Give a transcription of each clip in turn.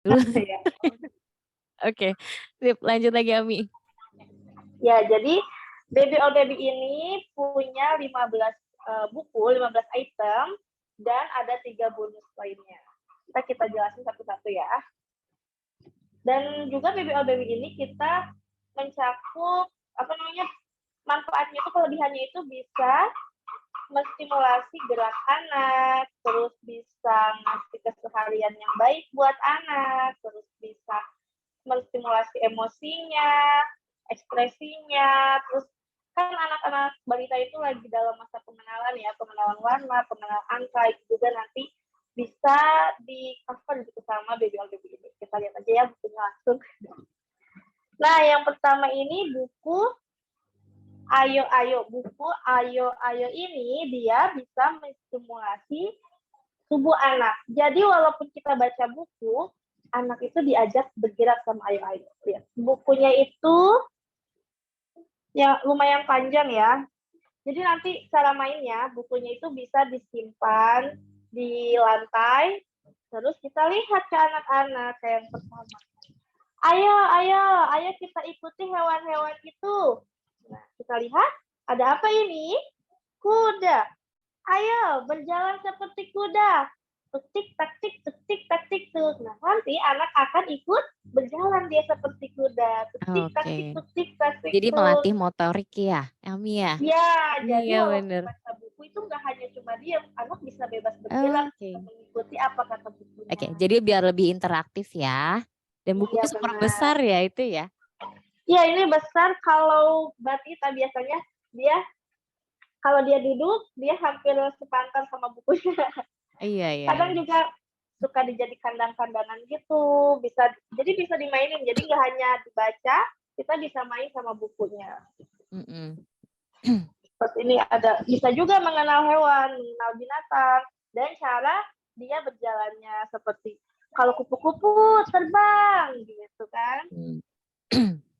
Dulu. Ya. Oke, sip, lanjut lagi Ami. Ya, jadi Baby All Baby ini punya 15 buku, 15 item, dan ada 3 bonus lainnya. Kita jelasin satu-satu ya. Dan juga Baby All Baby ini kita mencakup manfaatnya itu, kelebihannya itu bisa menstimulasi gerak anak, terus bisa ngasih keseharian yang baik buat anak, terus bisa menstimulasi emosinya, ekspresinya, terus kan anak-anak balita itu lagi dalam masa pengenalan ya, pengenalan warna, pengenalan angka, itu juga nanti bisa di cover gitu sama Baby All Baby ini. Kita lihat aja ya bukunya langsung. Nah, yang pertama ini buku Ayo Ayo. Buku Ayo Ayo ini dia bisa menstimulasi tubuh anak. Jadi walaupun kita baca buku, anak itu diajak bergerak sama Ayo Ayo. Lihat. Bukunya itu ya lumayan panjang ya. Jadi nanti cara mainnya, bukunya itu bisa disimpan di lantai, terus kita lihat ke anak-anak kayak yang pertama. Ayo, ayo, ayo kita ikuti hewan-hewan itu. Nah, kita lihat, ada apa ini? Kuda. Ayo, berjalan seperti kuda. Tuk-tik, tak-tik, tuk-tik, tak-tik, tuk. Nah, nanti anak akan ikut berjalan dia seperti kuda. Tuk-tik, tak-tik, Oke. tuk-tik, tak-tik, Jadi tuk. melatih motorik ya, Ami ya? Ya, jadi Iya walaupun bener. baca buku itu nggak hanya cuma diam, anak bisa bebas bergerak, bisa Oke. mengikuti apa kata bukunya. Oke, jadi biar lebih interaktif ya. Dan Iya, bukunya super benar. besar ya itu ya. Ya, ini besar. Kalau batita biasanya dia kalau dia duduk, dia hampir sepantar sama bukunya. Iya, iya, Kadang iya. juga suka dijadi kandang-kandangan gitu, jadi bisa dimainin. Jadi nggak hanya dibaca, kita bisa main sama bukunya. Mm-mm. Seperti ini ada bisa juga mengenal hewan, mengenal binatang, dan cara dia berjalannya seperti kalau kupu-kupu terbang gitu kan. Hmm.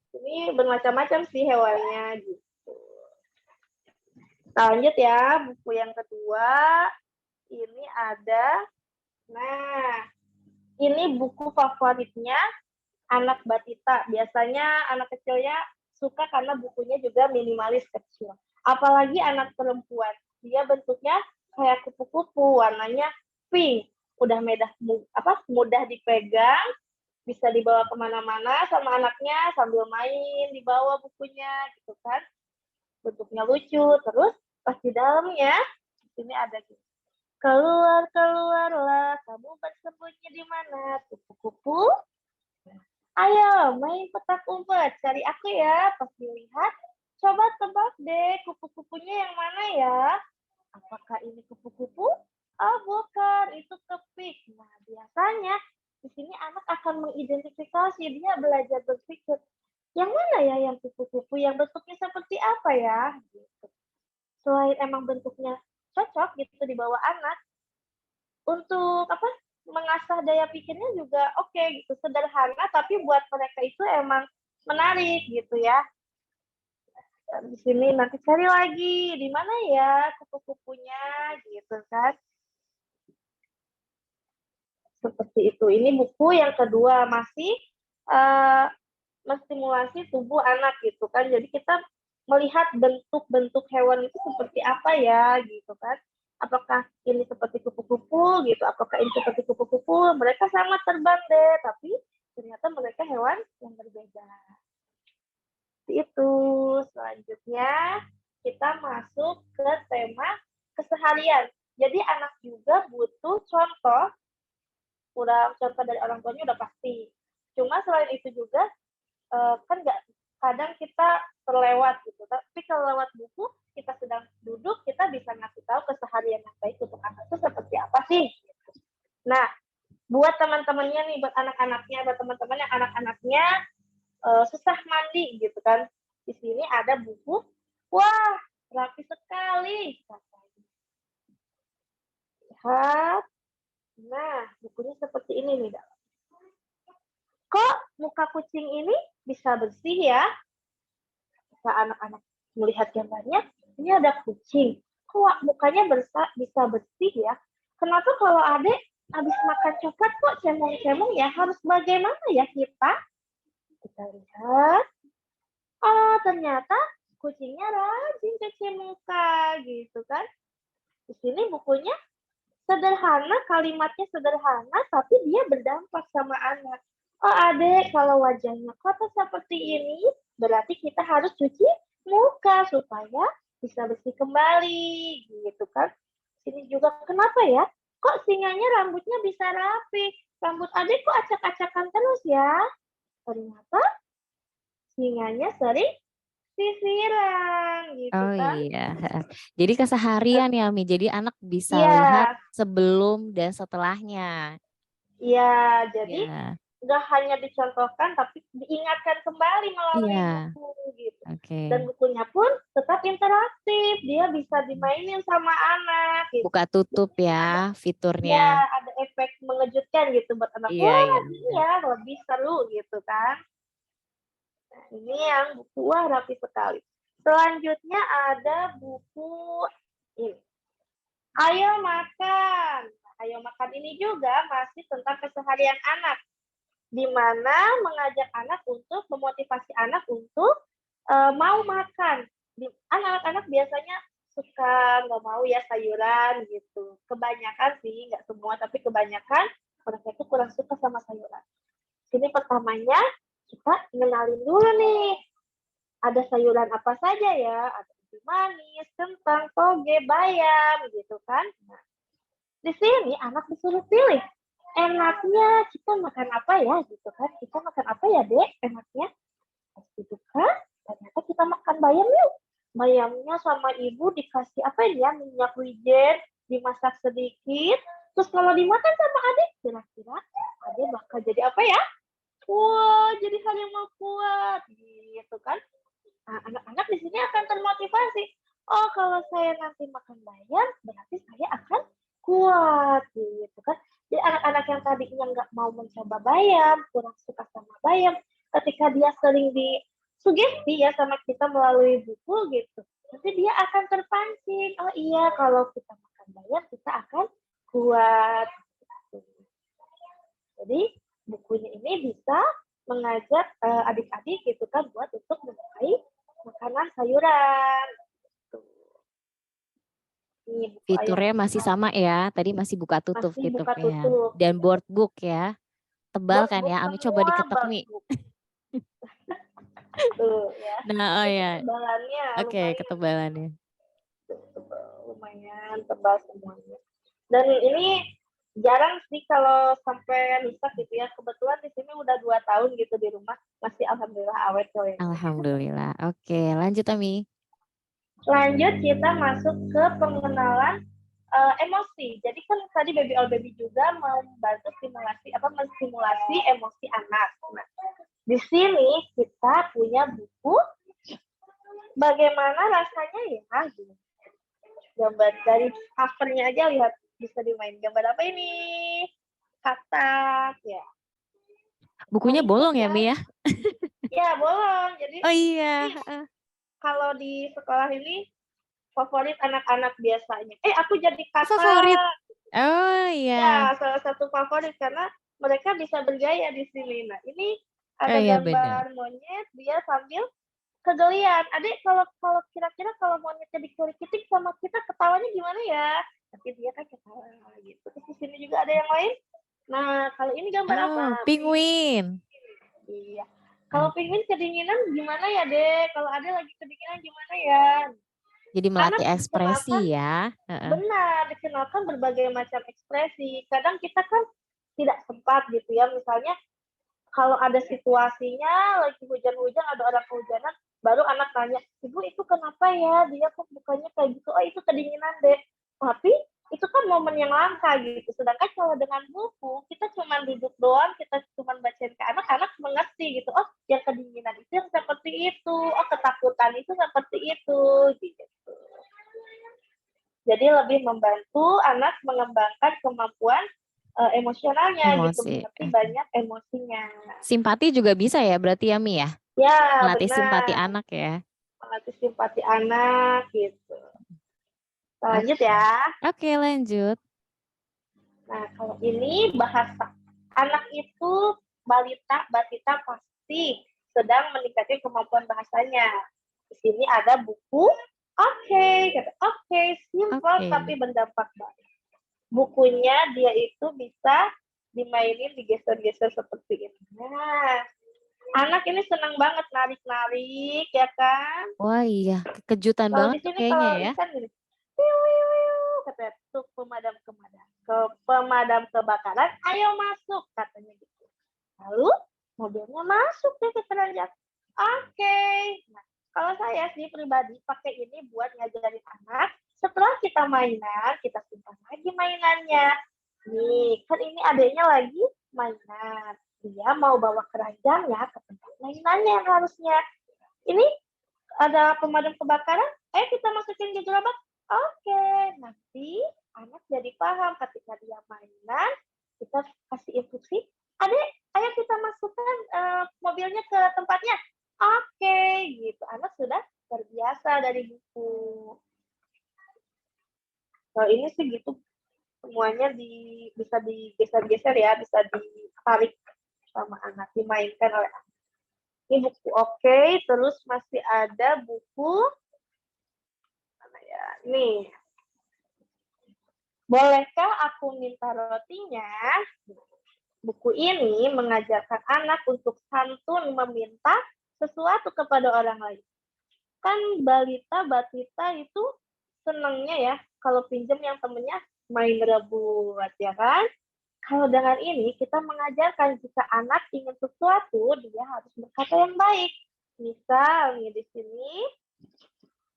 Ini bermacam-macam sih hewannya gitu. Lanjut ya, buku yang kedua ini ada. Nah, ini buku favoritnya anak batita. Biasanya anak kecilnya suka karena bukunya juga minimalis kecil. Apalagi anak perempuan. Dia bentuknya kayak kupu-kupu, warnanya pink. Udah mudah dipegang, bisa dibawa kemana-mana sama anaknya sambil main, dibawa bukunya gitu kan. Bentuknya lucu. Terus pas di dalamnya, ini ada gitu. Keluar, keluarlah, kamu bersembunyi di mana? Kupu-kupu, ayo main petak umpet, cari aku ya. Pas dilihat, coba tebak deh kupu-kupunya yang mana ya. Apakah ini kupu-kupu? Oh bukan, itu kepik. Nah biasanya di sini anak akan mengidentifikasi, dia belajar berpikir, yang mana ya yang kupu-kupu, yang bentuknya seperti apa ya? Gitu. Selain emang bentuknya cocok gitu dibawa anak, untuk mengasah daya pikirnya juga oke gitu, sederhana tapi buat mereka itu emang menarik gitu ya. Dan di sini nanti cari lagi di mana ya kupu-kupunya gitu kan. Seperti itu. Ini buku yang kedua masih uh, menstimulasi tubuh anak gitu kan. Jadi kita melihat bentuk-bentuk hewan itu seperti apa ya gitu kan. Apakah ini seperti kupu-kupu gitu, apakah ini seperti kupu-kupu, mereka sama terbang deh, tapi ternyata mereka hewan yang berbeda. Itu selanjutnya kita masuk ke tema keseharian. Jadi anak juga butuh contoh, contoh dari orang tuanya udah pasti. Cuma selain itu juga kan nggak, kadang kita terlewat gitu, tapi kalau lewat buku kita sedang duduk, kita bisa ngasih tahu keseharian yang baik untuk anak itu seperti apa sih. Nah, buat teman-temannya nih, buat anak-anaknya, buat teman-teman yang anak-anaknya susah mandi gitu kan, di sini ada buku. Wah, rapi sekali. Lihat, nah bukunya seperti ini nih. Kok muka kucing ini bisa bersih ya? Jika anak-anak melihat gambarnya, ini ada kucing. Kok mukanya bisa bersih ya? Kenapa kalau Adek habis makan coklat kok cemong-cemong ya, harus bagaimana ya kita? Kita lihat, oh ternyata kucingnya rajin cuci muka gitu kan. Di sini bukunya sederhana, kalimatnya sederhana, tapi dia berdampak sama anak. Oh adek, kalau wajahnya kotor seperti ini, berarti kita harus cuci muka supaya bisa bersih kembali, gitu kan. Sini juga kenapa ya? Kok singanya rambutnya bisa rapi? Rambut adek kok acak-acakan terus ya? Ternyata singanya sering sisiran, gitu Oh kan. iya. Jadi keseharian ya Mi. Jadi anak bisa Iya, lihat sebelum dan setelahnya. iya. Jadi Ya. nggak hanya dicontohkan, tapi diingatkan kembali melalui Iya. buku gitu. Dan Oke. bukunya pun tetap interaktif, dia bisa dimainin sama anak gitu. Buka tutup Ada, ya ya fiturnya. ada efek mengejutkan gitu buat anak. Iya, Wah, iya ini benar. ya lebih seru gitu kan. Nah, ini yang buku wah rapi sekali. Selanjutnya ada buku ini. Ayo makan. Nah, ayo makan ini juga masih tentang keseharian anak, di mana mengajak anak untuk memotivasi anak untuk mau makan. Anak-anak biasanya suka nggak mau ya sayuran gitu. Kebanyakan sih, nggak semua, tapi kebanyakan mereka itu kurang suka sama sayuran. Sini pertamanya kita kenalin dulu nih. Ada sayuran apa saja ya? Ada ubi manis, kentang, toge, bayam gitu kan. Nah, di sini anak disuruh pilih. Enaknya kita makan apa ya gitu kan? Kita makan apa ya dek? Enaknya gitu kan? Ternyata kita makan bayam yuk. Bayamnya sama ibu dikasih apa ya? Minyak wijen, dimasak sedikit. Terus kalau dimakan sama adik, kira-kira adik bakal jadi apa ya? Wah, jadi hal yang mau kuat gitu kan? Nah, anak-anak di sini akan termotivasi. Oh, kalau saya nanti makan bayam, berarti saya akan kuat gitu kan. Jadi anak-anak yang tadinya nggak mau mencoba bayam, kurang suka sama bayam, ketika dia sering disugesti ya sama kita melalui buku gitu, nanti dia akan terpancing. Oh iya, kalau kita makan bayam, kita akan kuat. Jadi bukunya ini bisa mengajak adik-adik gitu kan buat untuk menyukai makanan sayuran. Ini buku Ayo Fiturnya masih Makan. sama ya. Tadi masih buka tutup Masih buka fiturnya. tutup. Dan board book ya. Tebal kan Book ya. Ami coba semua diketok Mi. book tuh ya. Nah, oh Ini ya. ketebalannya Oke, lumayan, ketebalannya. lumayan tebal semuanya. Dan ini jarang sih kalau sampai rusak gitu ya. Kebetulan di sini udah 2 tahun gitu di rumah, masih alhamdulillah awet kok ini. Alhamdulillah. Oke, lanjut Ami. Lanjut kita masuk ke pengenalan emosi. Jadi kan tadi Baby All Baby juga membantu menstimulasi emosi anak. Nah, di sini kita punya buku bagaimana rasanya ya. Gambar dari covernya aja lihat bisa dimain. Gambar apa ini? Katak ya. Bukunya bolong ya Ya. Mi ya? Ya bolong. Jadi Oh iya. ini kalau di sekolah ini favorit anak-anak biasanya. Aku jadi Favorit. katak. Oh Ya, iya. salah satu favorit karena mereka bisa bergaya di sini. Nah, ini Oh ada iya benar. gambar monyet dia sambil kegelian. Adik, kalau kalau kira-kira kalau monyetnya dikelikitik sama kita ketawanya gimana ya? Tapi dia kan ketawa gitu. Terus di sini juga ada yang lain. Nah, kalau ini gambar apa? Oh, penguin. Iya. Kalau Ah, penguin kedinginan gimana ya, Dek? Kalau ada lagi kedinginan gimana ya? jadi Anak melatih dikenalkan ekspresi ya. Heeh. benar, dikenalkan berbagai macam ekspresi. Kadang kita kan tidak sempat gitu ya, misalnya kalau ada situasinya lagi hujan-hujan, ada orang kehujanan, baru anak tanya, ibu itu kenapa ya, dia kok mukanya kayak gitu, oh itu kedinginan deh. Tapi itu kan momen yang langka gitu. Sedangkan kalau dengan buku, kita cuma duduk doang, kita cuma bacain ke anak-anak mengerti gitu. Oh, yang kedinginan itu yang seperti itu. Oh, ketakutan itu seperti itu. Gitu. Jadi lebih membantu anak mengembangkan kemampuan emosionalnya gitu, Emosi. mengerti banyak emosinya. Simpati juga bisa ya berarti ya Mi ya? Ya, Melatih simpati benar. anak ya. Melatih simpati anak gitu. Lanjut Oke. ya. Oke, lanjut. Nah, kalau ini bahasa. Anak itu batita pasti sedang meningkatkan kemampuan bahasanya. Di sini ada buku. Oke, kata oke, simple tapi berdampak banget. Bukunya dia itu bisa dimainin, digeser-geser seperti ini. Nah, anak ini senang banget narik-narik, ya kan? Wah iya, kejutan Kalau banget di tuh sini kayaknya kalau ya. ikan gini, wiu, wiu, wiu, katanya tuh pemadam kebakaran, ayo masuk katanya gitu. Lalu mobilnya masuk deh ke keranjang. Oke. Nah, kalau saya sih pribadi pakai ini buat ngajarin anak. Setelah kita mainan, kita simpan lagi mainannya. Nih, kan ini adanya lagi mainan. Dia mau bawa keranjangnya ke tempat mainannya yang harusnya. Ini ada pemadam kebakaran, ayo kita masukin ke gerobak. Oke, nanti anak jadi paham ketika dia mainan, kita kasih instruksi, adek, ayo kita masukkan mobilnya ke tempatnya. Oke, gitu. Anak sudah terbiasa dari buku. Kalau ini sih gitu, semuanya bisa digeser-geser ya, bisa ditarik sama anak, dimainkan oleh anak. Ini buku oke, terus masih ada buku mana ya? Nih. Bolehkah aku minta rotinya? Buku ini mengajarkan anak untuk santun meminta sesuatu kepada orang lain. Kan batita itu senangnya ya kalau pinjam yang temennya main rebut, ya kan? Kalau dengan ini kita mengajarkan jika anak ingin sesuatu, dia harus berkata yang baik. Misal nih di sini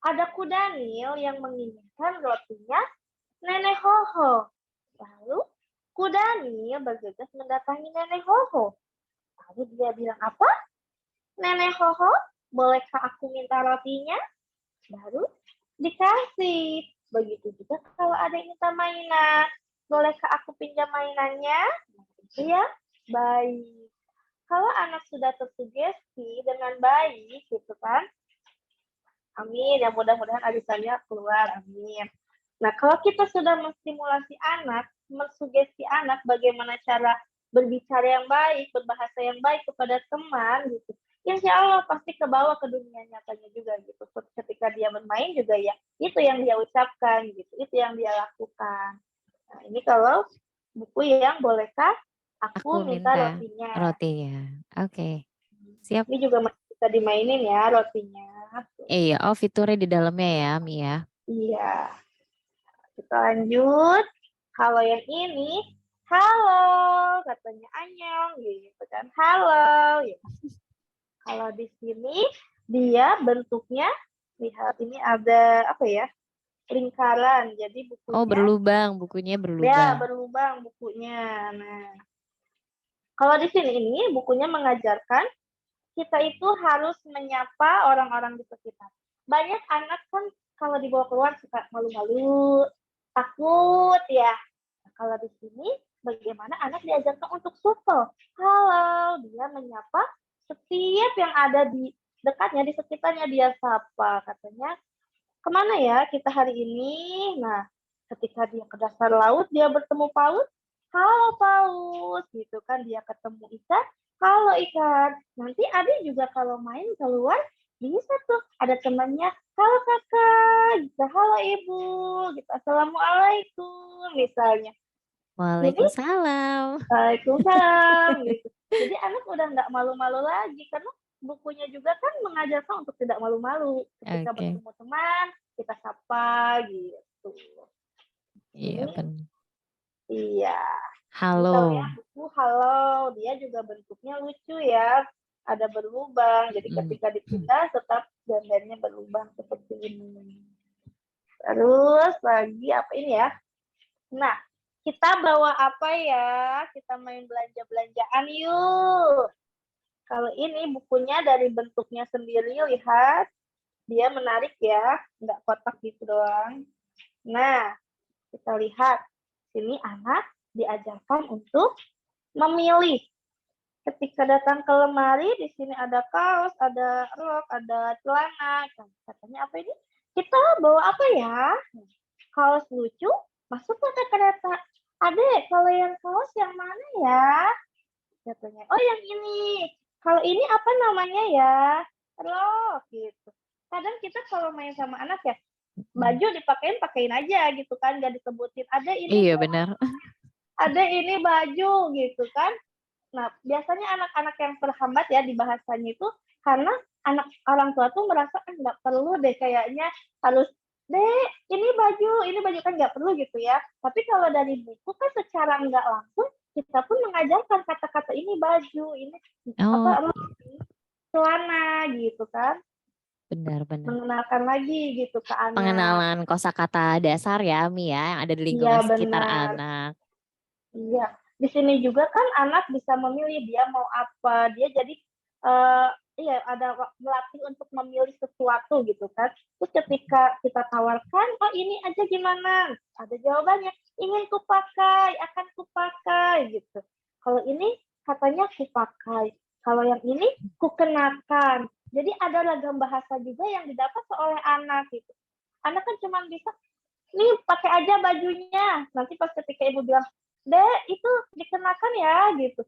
ada kudanil yang menginginkan rotinya Nenek Hoho. Lalu kudanil bergegas mendatangi Nenek Hoho. Lalu dia bilang apa? Nenek Hoho, bolehkah aku minta rotinya? Baru dikasih. Begitu juga kalau ada yang minta mainan. Bolehkah aku pinjam mainannya? Iya, baik. Kalau anak sudah tersugesti dengan baik, gitu kan? Amin. Ya mudah-mudahan arisannya keluar. Amin. Nah, kalau kita sudah menstimulasi anak, mensugesti anak bagaimana cara berbicara yang baik, berbahasa yang baik kepada teman, gitu. Insya Allah pasti ke bawah ke dunia nyatanya juga gitu. Ketika dia bermain juga ya, itu yang dia ucapkan gitu, itu yang dia lakukan. Nah, ini kalau buku yang bolehkah aku minta rotinya. Oke. Siap. Ini juga masih bisa dimainin ya rotinya. Iya, fiturnya di dalamnya ya, Mi ya. Iya. Kita lanjut. Kalau yang ini, halo, katanya Anyong, gitu kan. Halo. Ya. Kalau di sini, dia bentuknya, lihat ini ada apa ya, lingkaran. Jadi bukunya. Berlubang, bukunya berlubang. Ya, berlubang bukunya. Nah, kalau di sini ini bukunya mengajarkan kita itu harus menyapa orang-orang di sekitar. Banyak anak kan kalau dibawa keluar suka malu-malu, takut ya. Nah, kalau di sini bagaimana anak diajarkan untuk supel. Halo, dia menyapa setiap yang ada di dekatnya, di sekitarnya dia sapa. Katanya, kemana ya kita hari ini? Nah, ketika dia ke dasar laut, dia bertemu paus. Halo paus, gitu kan. Dia ketemu ikan. Halo ikan. Nanti Adi juga kalau main keluar, bisa tuh ada temannya. Halo kakak, gitu. Halo ibu, gitu. Assalamualaikum, misalnya. Waalaikumsalam. Waalaikumsalam, gitu. Jadi anak udah nggak malu-malu lagi, karena bukunya juga kan mengajarkan untuk tidak malu-malu. Ketika bertemu teman, kita sapa, gitu. Iya, benar. Iya. Halo. Misalnya buku halo, dia juga bentuknya lucu ya. Ada berlubang, jadi ketika dipindah tetap gambarnya berlubang seperti ini. Terus lagi apa ini ya? Nah, kita bawa apa ya? Kita main belanja-belanjaan yuk. Kalau ini bukunya dari bentuknya sendiri, lihat. Dia menarik ya, nggak kotak gitu doang. Nah, kita lihat. Sini anak diajarkan untuk memilih. Ketika datang ke lemari, di sini ada kaos, ada rok, ada celana. Katanya apa ini? Kita bawa apa ya? Kaos lucu, masuk ke kereta. "Adek, kalau yang kaos yang mana ya?" Katanya, "Oh yang ini. Kalau ini apa namanya ya?" Rok gitu. Kadang kita kalau main sama anak ya, Mhm. baju dipakein, pakein aja gitu kan, nggak disebutin, "Adek ini Iya tuh, benar. adek ini baju," gitu kan. Nah, biasanya anak-anak yang terhambat ya di bahasanya itu karena orang tua tuh merasa, "Ah, nggak perlu deh kayaknya harus, 'Dek, ini baju,' kan nggak perlu gitu ya. Tapi kalau dari buku kan secara nggak langsung kita pun mengajarkan kata-kata ini baju, ini apa, Oh, rok, iya, ini celana gitu kan. benar benar. Mengenalkan lagi gitu ke anak. Pengenalan kosakata dasar ya, Mi, ya, yang ada di Iya lingkungan sekitar benar. anak. Iya, di sini juga kan anak bisa memilih dia mau apa, dia jadi, eee, iya ada melatih untuk memilih sesuatu gitu kan. Terus ketika kita tawarkan, "Oh ini aja gimana?" Ada jawabannya, "Ingin kupakai, akan kupakai," gitu. Kalau ini katanya kupakai, kalau yang ini kukenakan. Jadi ada ragam bahasa juga yang didapat oleh anak gitu. Anak kan cuman bisa, "Nih pakai aja bajunya." Nanti pas ketika ibu bilang, "Dek, itu dikenakan ya," gitu.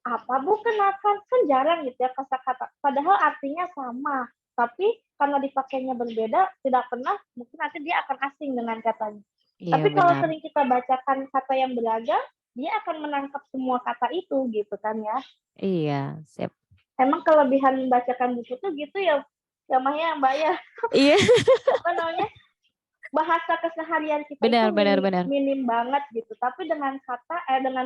"Apa Bu kenakan?" Kan jarang gitu ya kosakata, padahal artinya sama, tapi karena dipakainya berbeda, tidak pernah mungkin nanti dia akan asing dengan katanya. Iya Tapi kalau benar. sering kita bacakan kata yang beragam, dia akan menangkap semua kata itu gitu kan ya. Iya, sip. Emang kelebihan membacakan buku tuh gitu ya, ya Mah ya, Mbak ya, Iya, apa namanya, bahasa keseharian kita itu benar benar benar. minim banget gitu, tapi dengan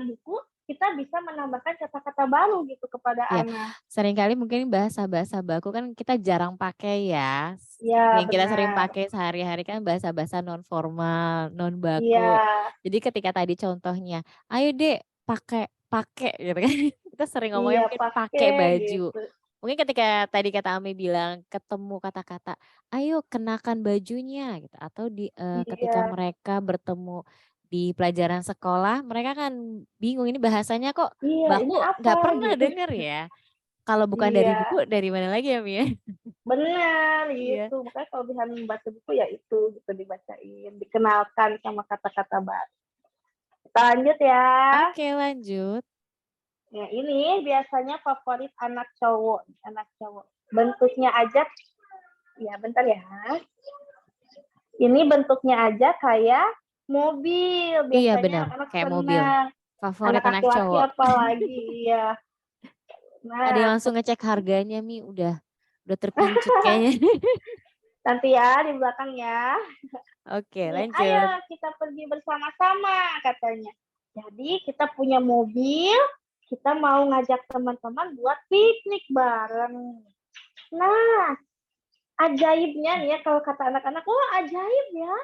buku, kita bisa menambahkan kata-kata baru gitu kepada Iya, anak. seringkali mungkin bahasa-bahasa baku kan kita jarang pakai ya. Iya, Yang kita sering benar. pakai sehari-hari kan bahasa-bahasa non formal, non Iya, baku. Jadi ketika tadi contohnya, ayo Dek, pakai pakai gitu kan. Kita sering ngomongnya iya mungkin pakai pakai baju. gitu. Mungkin ketika tadi kata Ami bilang ketemu kata-kata, ayo kenakan bajunya gitu. Atau ketika Iya, mereka bertemu di pelajaran sekolah, mereka kan bingung ini bahasanya kok iya ini baku apa nggak pernah gitu. denger ya. Kalau bukan dari Iya, buku, dari mana lagi ya, Mi, ya? benar Iya. gitu. Makanya kalau bisa membaca buku ya itu gitu dibacain, dikenalkan sama kata-kata baru. Kita lanjut ya. Oke, lanjut. Ya ini biasanya favorit anak cowok, anak cowok. Bentuknya aja, ya bentar ya. Ini bentuknya aja kayak mobil, Iya biasanya benar, anak-anak kayak mobil. senang. Favorit Anak anak laki-laki cowok. apalagi, iya. Ada yang Nah, langsung ngecek harganya, Mi, udah terpincut kayaknya. nanti ya di belakang ya. Oke, Nih, "Ayo lanjut. kita pergi bersama-sama," katanya. Jadi kita punya mobil, kita mau ngajak teman-teman buat piknik bareng. Nah, ajaibnya nih ya kalau kata anak-anak, "Oh ajaib ya,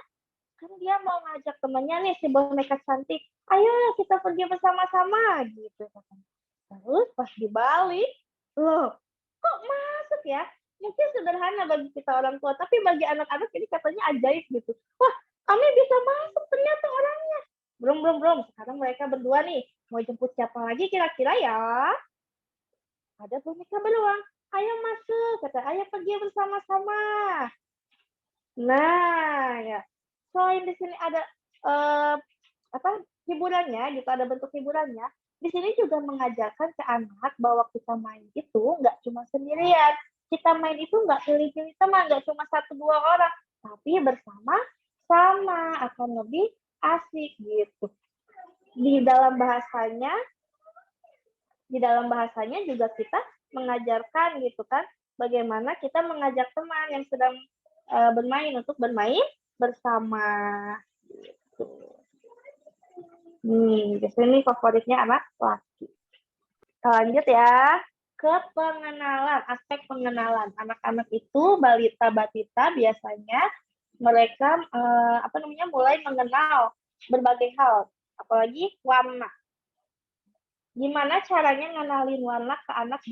kan dia mau ngajak temannya nih si boneka cantik, ayo kita pergi bersama-sama," gitu katanya. Terus pas dibalik, loh kok masuk ya? Mungkin sederhana bagi kita orang tua, tapi bagi anak-anak ini katanya ajaib gitu. Wah, kami bisa masuk ternyata orangnya. Belum, belum, belum. Sekarang mereka berdua nih, mau jemput siapa lagi kira-kira ya? Ada boneka beruang. Ayo masuk, kata, ayo pergi bersama-sama. Nah, ya. Selain di sini ada eh, apa hiburannya gitu, ada bentuk hiburannya. Di sini juga mengajarkan ke anak bahwa kita main itu nggak cuma sendirian. Kita main itu nggak pilih-pilih teman, nggak cuma satu dua orang, tapi bersama sama akan lebih asik gitu. Di dalam bahasanya, di dalam bahasanya juga kita mengajarkan gitu kan, bagaimana kita mengajak teman yang sedang bermain untuk bermain bersama. Gitu. Biasanya ini favoritnya anak laki. Kita lanjut ya ke pengenalan, aspek pengenalan. Anak-anak itu balita batita biasanya mereka mulai mengenal berbagai hal, apalagi warna. Gimana caranya ngenalin warna ke anak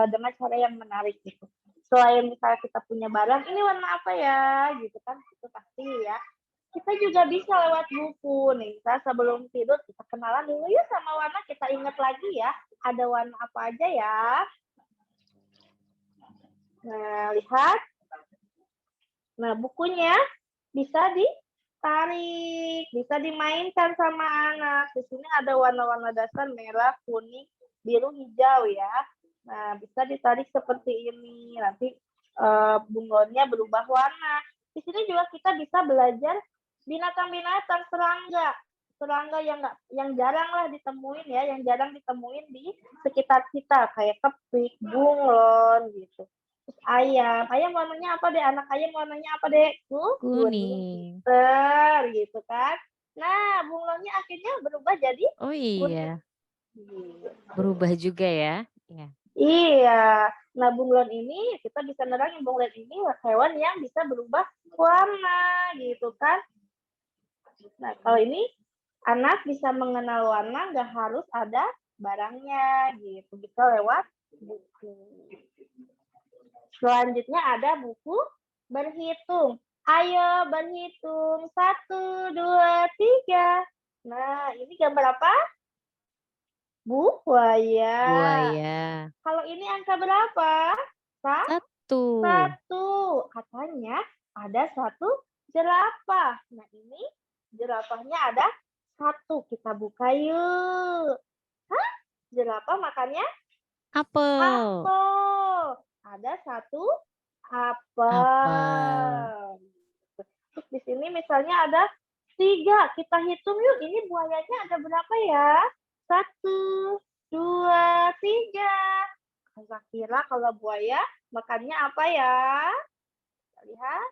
dengan cara yang menarik gitu. Selain misalnya kita punya barang, ini warna apa ya, gitu kan, itu pasti ya. Kita juga bisa lewat buku nih, misalnya sebelum tidur kita kenalan dulu ya sama warna, kita ingat lagi ya, ada warna apa aja ya. Nah, lihat. Nah, bukunya bisa tarik, bisa dimainkan sama anak. Di sini ada warna-warna dasar merah, kuning, biru, hijau ya. Nah, bisa ditarik seperti ini. Nanti bunglonnya berubah warna. Di sini juga kita bisa belajar binatang-binatang, serangga. Serangga yang jarang lah ditemuin ya, yang jarang ditemuin di sekitar kita kayak kepik, bunglon gitu. Terus ayam, ayam warnanya apa deh? Anak ayam warnanya apa deh? Kuning, Kuning. pinter gitu kan. Nah, bunglonnya akhirnya berubah jadi Oh kuning. iya, Gitu. berubah juga ya. Iya. Iya. Nah, bunglon ini kita bisa nerangin bunglon ini hewan yang bisa berubah warna gitu kan. Nah, kalau ini anak bisa mengenal warna nggak harus ada barangnya gitu. Bisa lewat buku. Selanjutnya ada buku berhitung. Ayo berhitung. 1, 2, 3. Nah, ini gambar apa? Buaya. Buaya. Kalau ini angka berapa? Satu. Satu. Katanya ada satu jerapah. Nah, ini jerapahnya ada satu. Kita buka yuk. Hah? Jerapah makannya Apel. apel. Ada satu Apel. apel. Terus di sini misalnya ada 3. Kita hitung yuk. Ini buayanya ada berapa ya? 1, 2, 3. Kira-kira kalau buaya makannya apa ya? Kita lihat.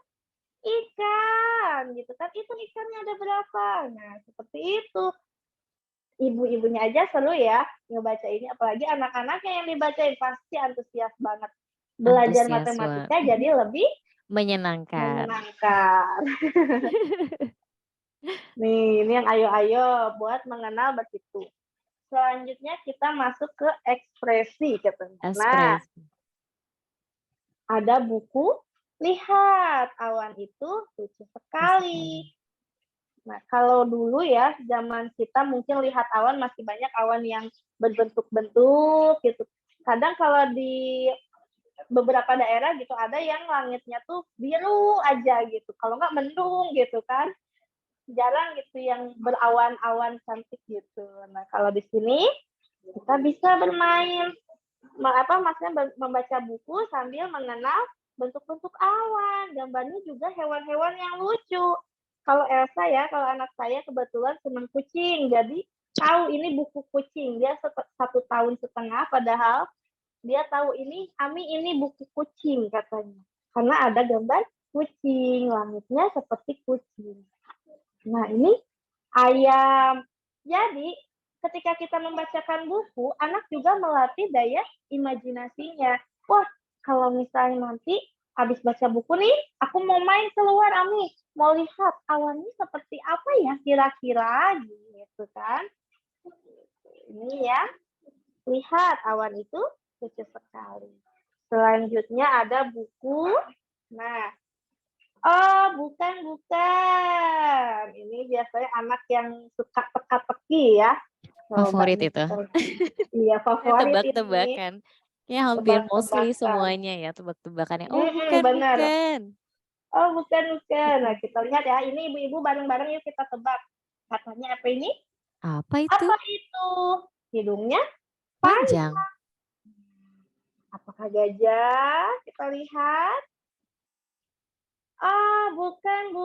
Ikan, gitu kan. Hitung ikannya ada berapa. Nah, seperti itu. Ibu-ibunya aja seru ya ngebaca ini. Apalagi anak-anaknya yang dibacain. Pasti antusias banget. Belajar Antusias matematika jadi lebih menyenangkan. menyenangkan. Nih, ini yang ayo-ayo buat mengenal berhitung. Selanjutnya kita masuk ke ekspresi katanya. Nah, Ekspresi. ada buku Lihat Awan Itu Lucu Sekali. Nah, kalau dulu ya, zaman kita mungkin lihat awan masih banyak awan yang berbentuk-bentuk gitu. Kadang kalau di beberapa daerah gitu ada yang langitnya tuh biru aja gitu. Kalau nggak mendung gitu kan. Jarang gitu yang berawan-awan cantik gitu. Nah, kalau di sini kita bisa bermain maksudnya membaca buku sambil mengenal bentuk-bentuk awan. Gambarnya juga hewan-hewan yang lucu. Kalau Elsa ya, kalau anak saya kebetulan senang kucing, jadi tahu ini buku kucing. Dia 1,5 tahun, padahal dia tahu ini, Ami ini buku kucing katanya. Karena ada gambar kucing, langitnya seperti kucing. Nah, ini ayam. Jadi, ketika kita membacakan buku, anak juga melatih daya imajinasinya. Wah, kalau misalnya nanti habis baca buku nih, aku mau main keluar, Ami. Mau lihat awannya seperti apa ya kira-kira gitu kan. Ini ya, lihat awan itu lucu sekali. Selanjutnya ada buku. Nah, oh, bukan. Ini biasanya anak yang suka teka-teki ya. Coba Favorit nih itu. kita. Iya, favorit ini. Tebak-tebakan. Ya hampir mostly Tebak-tebakan. semuanya ya tebak-tebakannya. Oh bukan, Benar. bukan. Oh, bukan. Nah, kita lihat ya. Ini ibu-ibu bareng-bareng yuk kita tebak. Katanya apa ini? Apa itu? Apa itu? Hidungnya Panjang. panjang. Apakah gajah? Kita lihat. Oh, bukan.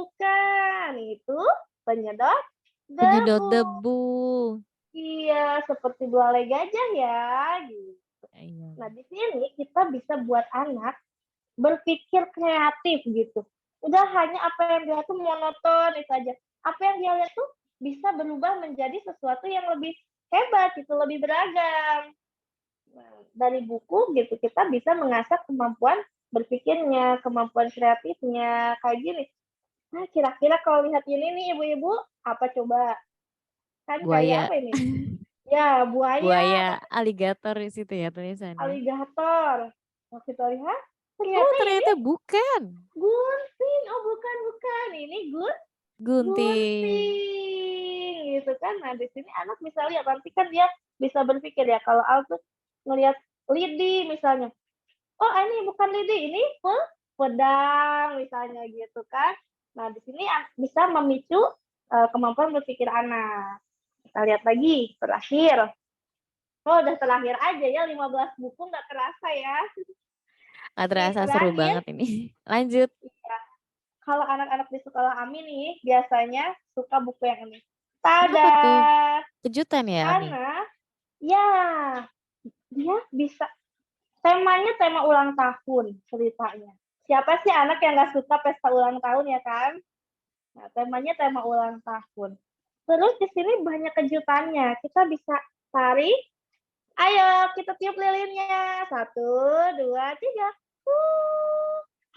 Itu penyedot Penyedot debu. debu. Iya, seperti dua le gajah ya. Gitu. Iya. Nah, di sini kita bisa buat anak berpikir kreatif gitu. Udah hanya apa yang dia tuh monoton itu aja. Apa yang dia lihat tuh bisa berubah menjadi sesuatu yang lebih hebat gitu, lebih beragam. Nah, dari buku gitu kita bisa mengasah kemampuan berpikirnya, kemampuan kreatifnya kayak gini. Nah, kira-kira kalau lihat ini nih ibu-ibu, apa coba? Kan kayak Buaya. apa ini? Ya, buaya, Buaya aligator di situ ya tulisannya. aligator. Mau kita lihat? Oh Ternyata ini ternyata bukan. gunting. Oh, bukan. Ini Gunting. gunting. Gitu kan. Nah, di sini anak bisa lihat. Nanti kan dia bisa berpikir ya. Kalau Al tuh ngelihat lidi misalnya. Oh, ini bukan lidi. Ini pedang misalnya gitu kan. Nah, di sini bisa memicu kemampuan berpikir anak. Kita lihat lagi, terakhir. Oh, udah terakhir aja ya, 15 buku nggak terasa ya. Nggak Nih, terasa seru terakhir, banget ini. Lanjut. ya, kalau anak-anak di sekolah Ami nih, biasanya suka buku yang ini. Kenapa Tada! tuh? Kejutan ya, Ami? Karena, ya, dia bisa, temanya tema ulang tahun ceritanya. Siapa sih anak yang nggak suka pesta ulang tahun ya kan? Nah, temanya tema ulang tahun. Terus di sini banyak kejutannya. Kita bisa tarik. Ayo, kita tiup lilinnya. 1, 2, 3.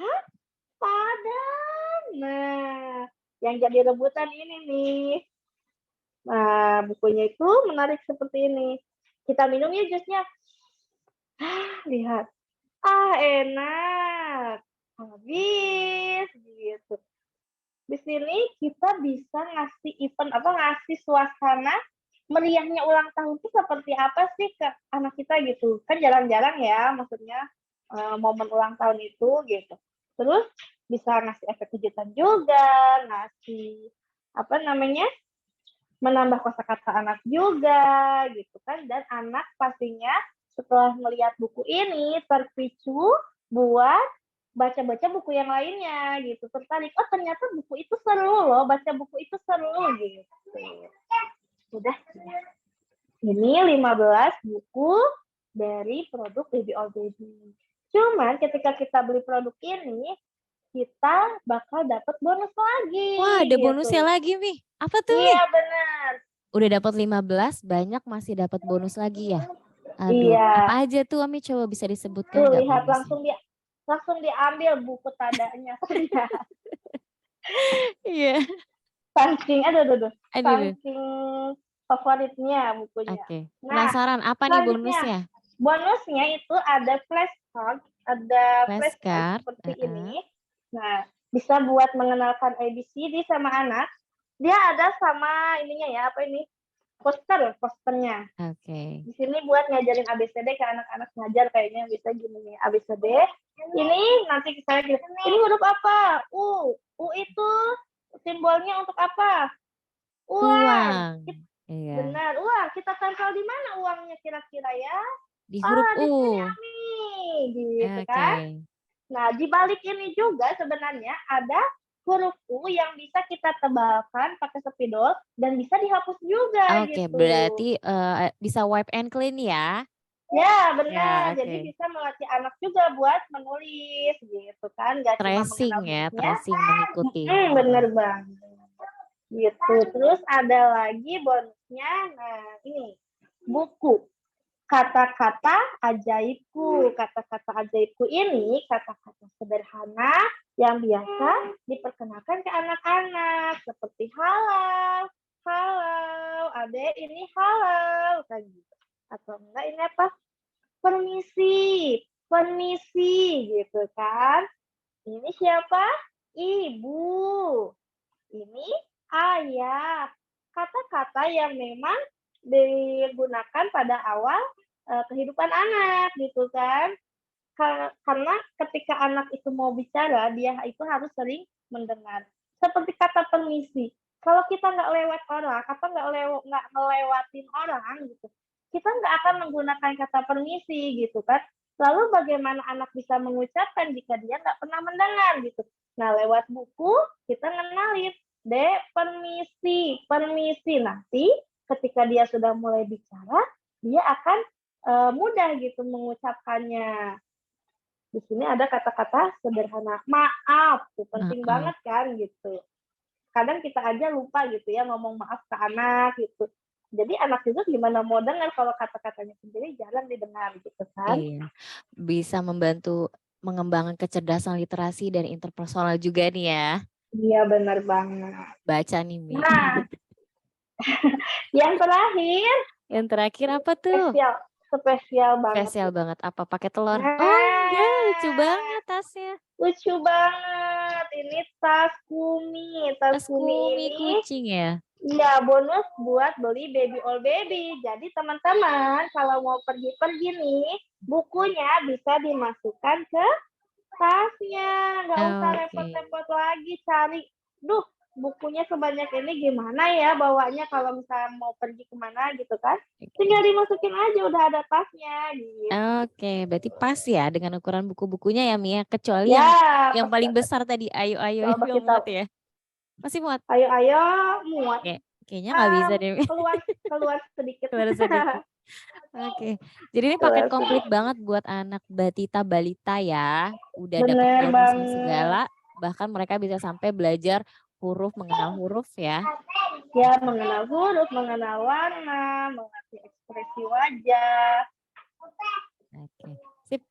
Hah? Padam. Nah, yang jadi rebutan ini nih. Nah, bukunya itu menarik seperti ini. Kita minum ya jusnya. Lihat. Enak. Habis gitu. Di sini kita bisa ngasih ngasih suasana meriahnya ulang tahun itu seperti apa sih ke anak kita gitu. Kan jarang-jarang ya maksudnya momen ulang tahun itu gitu. Terus bisa ngasih efek kejutan juga, ngasih menambah kosakata anak juga gitu kan. Dan anak pastinya setelah melihat buku ini terpicu buat baca-baca buku yang lainnya gitu, tertarik, oh ternyata buku itu seru loh, baca buku itu seru gitu. Udah, ini 15 buku dari produk Baby All Baby. Cuman ketika kita beli produk ini, kita bakal dapat bonus lagi. Wah, ada gitu. bonusnya lagi, Mi. Apa tuh, Mi? Iya benar. Udah dapat 15, banyak masih dapat bonus lagi ya? Aduh, Iya. apa aja tuh, Ami? Coba bisa disebutkan Tuh nggak lihat bonusnya? langsung diambil buku tadanya. Iya. Saking, aduh, Aduh. saking favoritnya bukunya. Oke. Nah, Penasaran apa nih selanjutnya, bonusnya? bonusnya itu ada flashcard, Flashcard. seperti ini. Nah, bisa buat mengenalkan ABCD sama anak. Dia ada sama ininya ya, posternya. Oke. Di sini buat ngajarin ABCD ke anak-anak, ngajar kayaknya bisa gini nih, ABCD. Ini nanti saya gitu, ini huruf apa? U itu simbolnya untuk apa? Uang. Uang. Iya. Benar, uang. Kita tempel di mana uangnya kira-kira ya? Di huruf Di sini U. Ami, gitu kan? Oke. Nah, di balik ini juga sebenarnya ada huruf U yang bisa kita tebalkan pakai spidol dan bisa dihapus juga Oke, gitu. berarti bisa wipe and clean ya? Ya, Ya, benar. Jadi oke. bisa melatih anak juga buat menulis gitu kan, nggak cuma Tracing mengenal ya, hurufnya. tracing mengikuti. Bener banget. Gitu. Terus ada lagi bonusnya, nah ini buku kata-kata ajaibku. Kata-kata ajaibku ini kata-kata sederhana yang biasa diperkenalkan ke anak-anak seperti halo, halo, adek ini halo, kayak gitu. Atau enggak ini apa? Permisi, permisi gitu kan. Ini siapa? Ibu. Ini ayah. Kata-kata yang memang digunakan pada awal kehidupan anak gitu kan. Karena ketika anak itu mau bicara, dia itu harus sering mendengar. Seperti kata permisi. Kalau kita nggak lewat orang, atau nggak ngelewatin orang gitu, kita nggak akan menggunakan kata permisi gitu kan. Lalu bagaimana anak bisa mengucapkan jika dia nggak pernah mendengar gitu. Nah, lewat buku kita ngenalin, Dek, permisi, permisi. Nanti ketika dia sudah mulai bicara, dia akan mudah gitu mengucapkannya. Di sini ada kata-kata sederhana. Maaf, tuh penting Maaf. banget kan gitu. Kadang kita aja lupa gitu ya ngomong maaf ke anak gitu. Jadi anak juga gimana mau dengar kalau kata-katanya sendiri jarang didengar gitu kan. Iya. Bisa membantu mengembangkan kecerdasan literasi dan interpersonal juga nih ya. Iya benar banget. Baca nih, Mi. Nah, yang terakhir Yang terakhir apa tuh? spesial banget. Spesial banget. Apa pakai telur? Oh enggak, lucu Nah, banget tasnya. lucu banget. Ini tas Kumi. Tas Tas Kumi Kumi ini kucing ya. iya, bonus buat beli Baby All Baby. Jadi teman-teman kalau mau pergi-pergi nih, bukunya bisa dimasukkan ke tasnya. Nggak usah Oke. repot-repot lagi cari duh bukunya sebanyak ini gimana ya bawanya kalau misalnya mau pergi kemana gitu kan. Tinggal dimasukin aja udah ada tasnya gitu. Oke, berarti pas ya dengan ukuran buku-bukunya ya Mia. Kecuali Ya, yang pas paling banget. besar tadi, ayo Coba itu kita muat ya. Masih muat? ayo muat. Kayaknya nggak bisa deh. Keluar sedikit. Keluar sedikit. Oke, jadi ini paket Keluar komplit sedikit. banget buat anak batita balita ya. Udah dapet Bener bonusnya banget. segala, bahkan mereka bisa sampai belajar mengenal huruf ya. Ya, mengenal huruf, mengenal warna, mengerti ekspresi wajah. Oke, sip.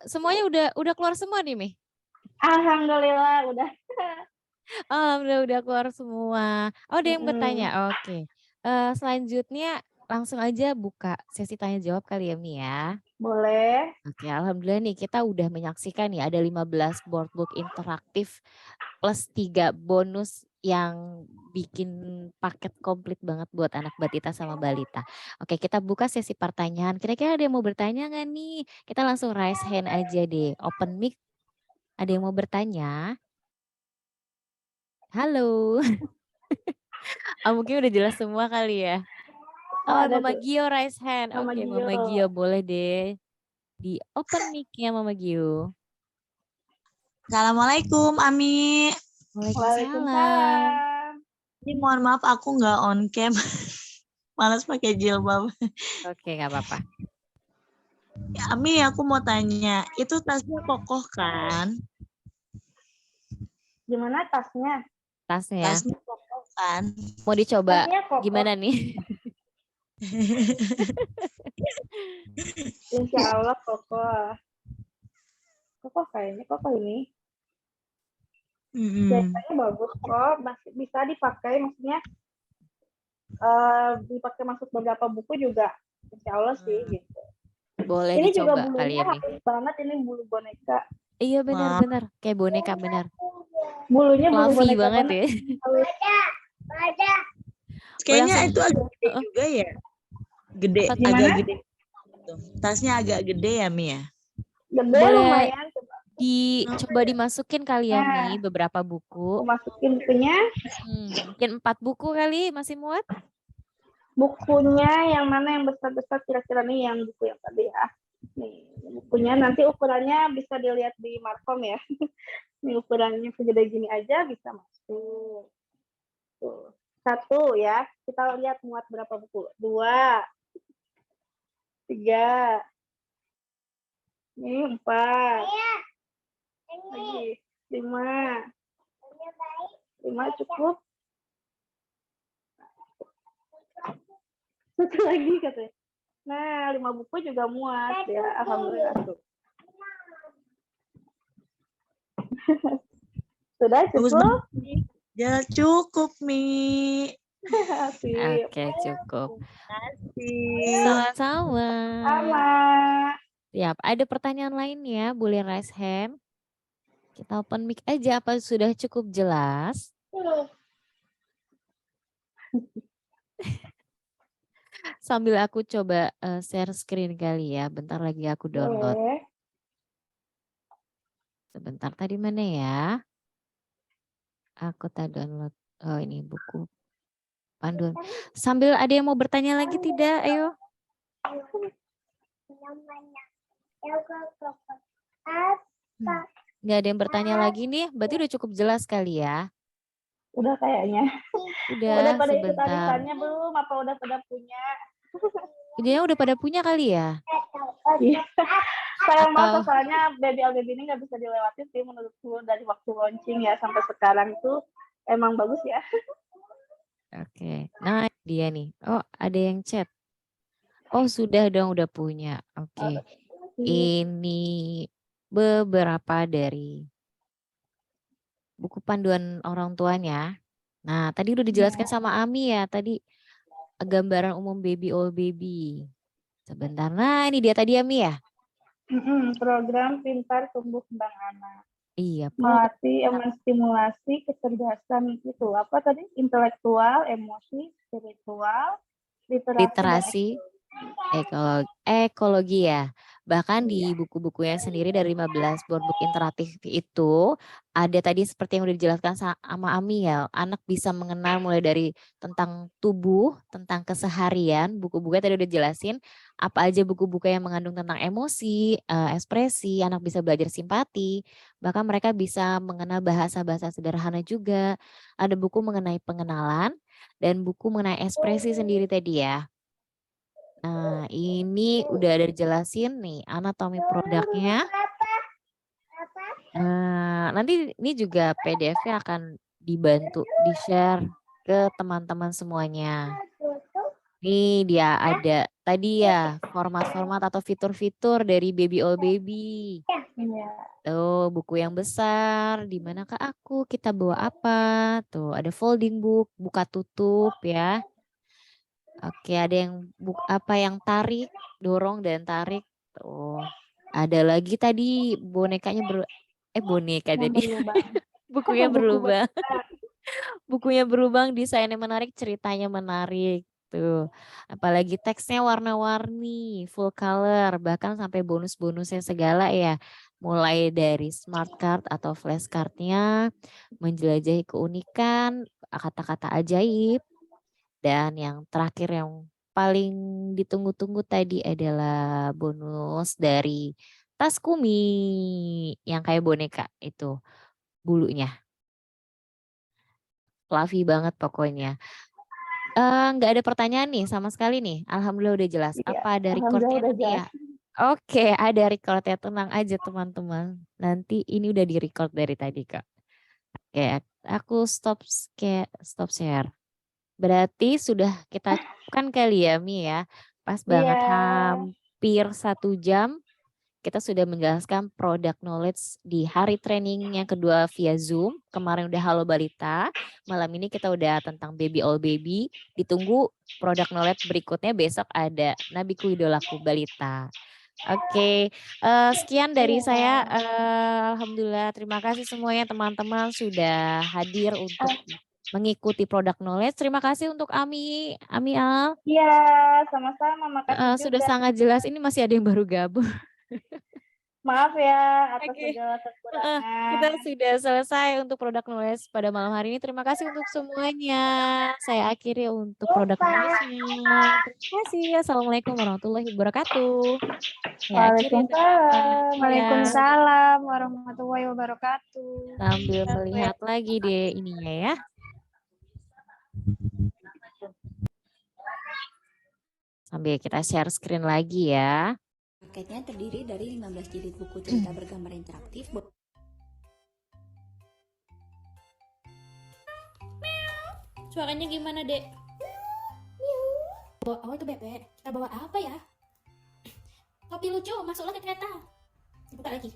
Semuanya udah keluar semua nih, Mi? Alhamdulillah udah. Alhamdulillah udah keluar semua. Oh, ada yang bertanya. Mm-mm. Oke. Selanjutnya langsung aja buka sesi tanya jawab kali ya, Mi ya. Boleh. Oke, alhamdulillah nih kita udah menyaksikan nih ada 15 boardbook interaktif plus 3 bonus yang bikin paket komplit banget buat anak batita sama balita. Oke, kita buka sesi pertanyaan. Kira-kira ada yang mau bertanya nggak nih? Kita langsung raise hand aja deh. Open mic. Ada yang mau bertanya? Halo. Mungkin udah jelas semua kali ya. Oh, ada Mama tuh. Gio raise hand. Nama Oke, Gio. Mama Gio boleh deh. Di open mic-nya Mama Gio. Assalamualaikum, Ami. Waalaikumsalam. Waalaikumsalam. Ini mohon maaf aku nggak on cam. Malas pakai jilbab. Oke, nggak apa-apa. Ami, aku mau tanya, itu tasnya kokoh kan? Gimana tasnya? Tasnya. Tasnya kokoh kan? Mau dicoba Tasnya kokoh. gimana nih? Insya Allah kokoh. Kokoh kayaknya, kokoh ini. Biasanya bagus kok, masih bisa dipakai, maksudnya dipakai masuk beberapa buku juga, insya Allah sih gitu. Boleh Ini juga dicoba kali bulunya ya, Mi. halus banget, ini bulu boneka. Iya benar-benar kayak boneka benar. Bulunya bulu Fluffy boneka banget ya. halus. Kayaknya langsung- itu agak gede juga ya. Gede, Apa- agak Gimana? gede. Tasnya agak gede ya, Mi ya? Gede Boleh lumayan, coba coba dimasukin kali ya, Mi, Nah. beberapa buku. aku masukin bukunya. Mungkin 4 buku kali masih muat? Bukunya yang mana yang besar-besar, kira-kira nih yang buku yang tadi ya. Nih, bukunya nanti ukurannya bisa dilihat di Markom ya. Ini ukurannya segede gini aja bisa masuk. Tuh. 1 ya, kita lihat muat berapa buku. 2, 3, ini 4, lagi 5, 5 cukup. Satu lagi katanya. Nah, 5 buku juga muat ya, alhamdulillah tuh. Sudah cukup? Ya cukup, Mi. Sip. Oke, cukup. Kasih. Sama-sama. Sama. Siap. Ada pertanyaan lainnya? Boleh raise hand. Kita open mic aja. Apa sudah cukup jelas? Sambil aku coba share screen kali ya. Bentar lagi aku download. Boleh. Sebentar, tadi mana ya? Aku tak download. Oh, ini buku panduan. Sambil ada yang mau bertanya lagi tidak? Ayo. Nggak ada yang bertanya lagi nih. Berarti udah cukup jelas kali ya? Udah kayaknya. Udah pada ikut sebentar. arisannya belum? Apa udah pada punya? Kayaknya udah pada punya kali ya? Sayang banget, Atau- soalnya baby ini nggak bisa dilewatin sih menurutku dari waktu launching ya sampai sekarang tuh emang bagus ya. Oke, nah dia nih. Oh, ada yang chat. Oh, sudah dong, udah punya. Oke. Ini beberapa dari buku panduan orang tuanya. Nah, tadi udah dijelaskan sama Ami ya. Tadi gambaran umum baby all baby. Sebentar. Nah, ini dia tadi Ami ya? Program Pintar Tumbuh Kembang Anak. Iya. Melatih, menstimulasi kecerdasan itu. Apa tadi? Intelektual, emosi, spiritual, literasi. Literasi, ekologi ya. Bahkan di buku-bukunya sendiri dari 15 boardbook interaktif itu ada tadi seperti yang udah dijelaskan sama Ami ya, anak bisa mengenal mulai dari tentang tubuh, tentang keseharian, buku-bukunya tadi udah jelasin apa aja buku-buku yang mengandung tentang emosi, ekspresi, anak bisa belajar simpati, bahkan mereka bisa mengenal bahasa-bahasa sederhana juga. Ada buku mengenai pengenalan dan buku mengenai ekspresi sendiri tadi ya. Nah, ini udah ada dijelasin nih anatomi produknya. Nanti ini juga PDF-nya akan dibantu di-share ke teman-teman semuanya. Nih dia ada tadi ya format-format atau fitur-fitur dari Baby All Baby. Tuh buku yang besar, di manakah aku, kita bawa apa. Tuh ada folding book, buka tutup ya. Oke, ada yang apa yang tarik, dorong dan tarik. Tuh. Ada lagi tadi bonekanya boneka jadi. Bukunya berlubang. Bukunya berlubang, desainnya menarik, ceritanya menarik. Tuh. Apalagi teksnya warna-warni, full color, bahkan sampai bonus-bonusnya segala ya. Mulai dari smart card atau flashcardnya, menjelajahi keunikan, kata-kata ajaib, dan yang terakhir yang paling ditunggu-tunggu tadi adalah bonus dari tas Kumi yang kayak boneka itu bulunya. Fluffy banget pokoknya. Nggak ada pertanyaan nih sama sekali nih. Alhamdulillah udah jelas. Apa ada recordnya nanti ya? Oke, ada recordnya. Tenang aja teman-teman. Nanti ini udah di record dari tadi Kak. Oke, aku stop share. Berarti sudah kita cukupkan kali ya Mi ya. Pas banget hampir 1 jam kita sudah menjelaskan product knowledge di hari training yang kedua via Zoom. Kemarin udah Halo Balita, malam ini kita udah tentang Baby All Baby. Ditunggu product knowledge berikutnya besok ada Nabiku Idolaku Balita. Oke, sekian dari saya. Alhamdulillah, terima kasih semuanya teman-teman sudah hadir untuk mengikuti product knowledge. Terima kasih untuk Ami Al. Iya, sama-sama. Makasih Sudah juga. sangat jelas. Ini masih ada yang baru gabung. Maaf ya atas segala kekurangan. Kita sudah selesai untuk product knowledge pada malam hari ini. Terima kasih untuk semuanya. Saya akhiri untuk product knowledge-nya. Terima kasih. Assalamualaikum warahmatullahi wabarakatuh. Waalaikumsalam warahmatullahi wabarakatuh. Sambil melihat lagi deh ininya ya. Sambil kita share screen lagi ya. Paketnya terdiri dari 15 jilid buku cerita bergambar interaktif. Suaranya gimana, Dek? Oh, itu bebek. Kita bawa apa ya? Kopi lucu, masuklah ke kereta. Buka lagi.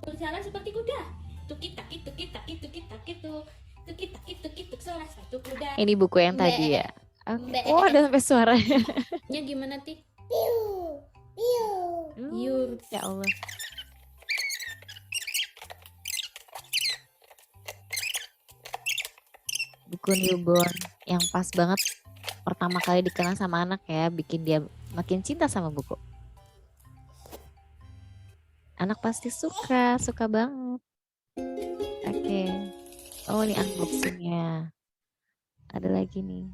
Berjalan seperti kuda. Tukit-takit, tukit-takit, tukit-takit, tukit-takit, selas satu kuda. Ini buku yang tadi ya. Oh, ada sampai suaranya. Ya gimana, Tik? Ya Allah. Buku newborn yang pas banget pertama kali dikenal sama anak ya, bikin dia makin cinta sama buku. Anak pasti suka banget. Oke. Oh, ini unboxingnya. Ada lagi nih.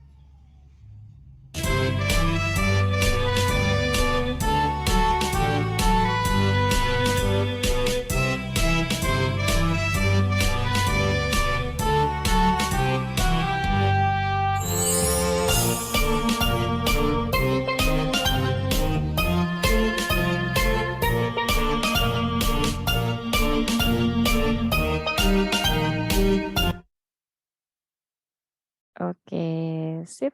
Oke, sip.